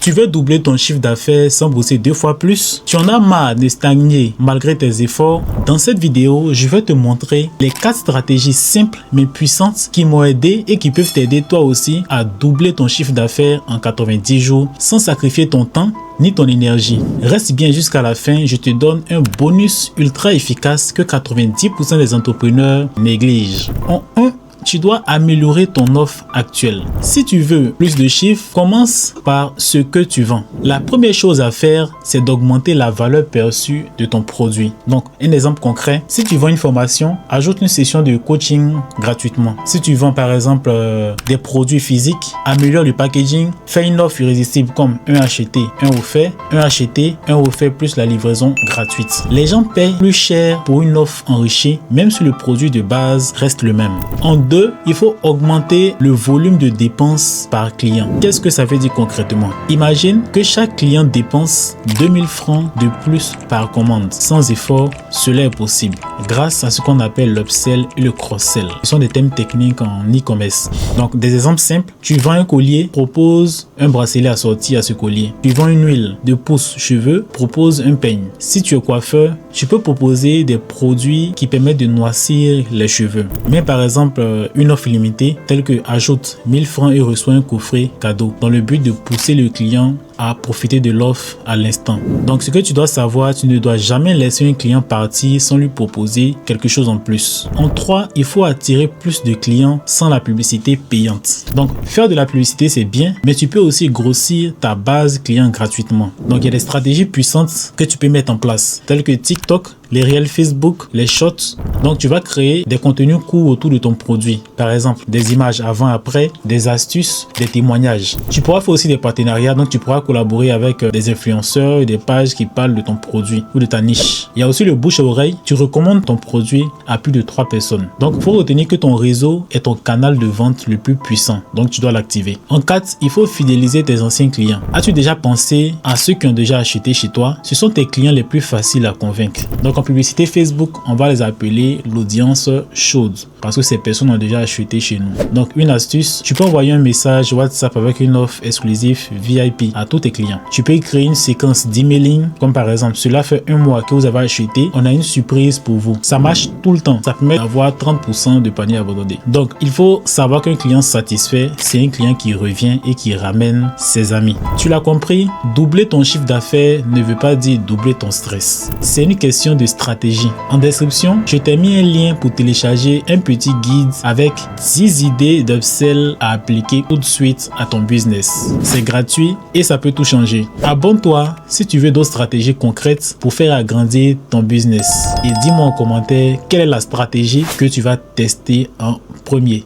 Tu veux doubler ton chiffre d'affaires sans bosser 2 fois plus? Tu en as marre de stagner malgré tes efforts? Dans cette vidéo, je vais te montrer les 4 stratégies simples mais puissantes qui m'ont aidé et qui peuvent t'aider toi aussi à doubler ton chiffre d'affaires en 90 jours sans sacrifier ton temps ni ton énergie. Reste bien jusqu'à la fin, je te donne un bonus ultra efficace que 90% des entrepreneurs négligent. En 1, tu dois améliorer ton offre actuelle. Si tu veux plus de chiffres, commence par ce que tu vends. La première chose à faire, c'est d'augmenter la valeur perçue de ton produit. Donc, un exemple concret, si tu vends une formation, ajoute une session de coaching gratuitement. Si tu vends par exemple des produits physiques, améliore le packaging, fais une offre irrésistible comme un acheté, un offert, un acheté, un offert plus la livraison gratuite. Les gens payent plus cher pour une offre enrichie, même si le produit de base reste le même. En 2, il faut augmenter le volume de dépenses par client. Qu'est-ce que ça veut dire concrètement? Imagine que chaque client dépense 2000 francs de plus par commande. Sans effort, cela est possible grâce à ce qu'on appelle l'upsell et le cross-sell. Ce sont des thèmes techniques en e-commerce. Donc, des exemples simples. Tu vends un collier, propose un bracelet assorti à ce collier. Tu vends une huile de pousse-cheveux, propose un peigne. Si tu es coiffeur, tu peux proposer des produits qui permettent de noircir les cheveux. Mais par exemple, une offre limitée telle que ajoute 1000 francs et reçoit un coffret cadeau dans le but de pousser le client à profiter de l'offre à l'instant. Donc ce que tu dois savoir, tu ne dois jamais laisser un client partir sans lui proposer quelque chose en plus. En 3, il faut attirer plus de clients sans la publicité payante. Donc faire de la publicité c'est bien, mais tu peux aussi grossir ta base client gratuitement. Donc il y a des stratégies puissantes que tu peux mettre en place, telles que TikTok, les réels Facebook, les shorts. Donc tu vas créer des contenus courts autour de ton produit. Par exemple, des images avant-après, des astuces, des témoignages. Tu pourras faire aussi des partenariats, donc tu pourras collaborer avec des influenceurs et des pages qui parlent de ton produit ou de ta niche. Il y a aussi le bouche à oreille. Tu recommandes ton produit à plus de 3 personnes. Donc il faut retenir que ton réseau est ton canal de vente le plus puissant. Donc tu dois l'activer. En 4, il faut fidéliser tes anciens clients. As-tu déjà pensé à ceux qui ont déjà acheté chez toi? Ce sont tes clients les plus faciles à convaincre. Donc en publicité Facebook, on va les appeler l'audience chaude parce que ces personnes ont déjà acheté chez nous. Donc une astuce, tu peux envoyer un message WhatsApp avec une offre exclusive VIP à tous tes clients. Tu peux créer une séquence d'emailing comme par exemple, cela fait 1 mois que vous avez acheté, on a une surprise pour vous. Ça marche tout le temps. Ça permet d'avoir 30% de panier abandonné. Donc il faut savoir qu'un client satisfait, c'est un client qui revient et qui ramène ses amis. Tu l'as compris? Doubler ton chiffre d'affaires ne veut pas dire doubler ton stress. C'est une question de stratégie. En description, je t'ai mis un lien pour télécharger un petit guide avec 10 idées d'upsell à appliquer tout de suite à ton business. C'est gratuit et ça peut tout changer. Abonne-toi si tu veux d'autres stratégies concrètes pour faire agrandir ton business. Et dis-moi en commentaire quelle est la stratégie que tu vas tester en premier.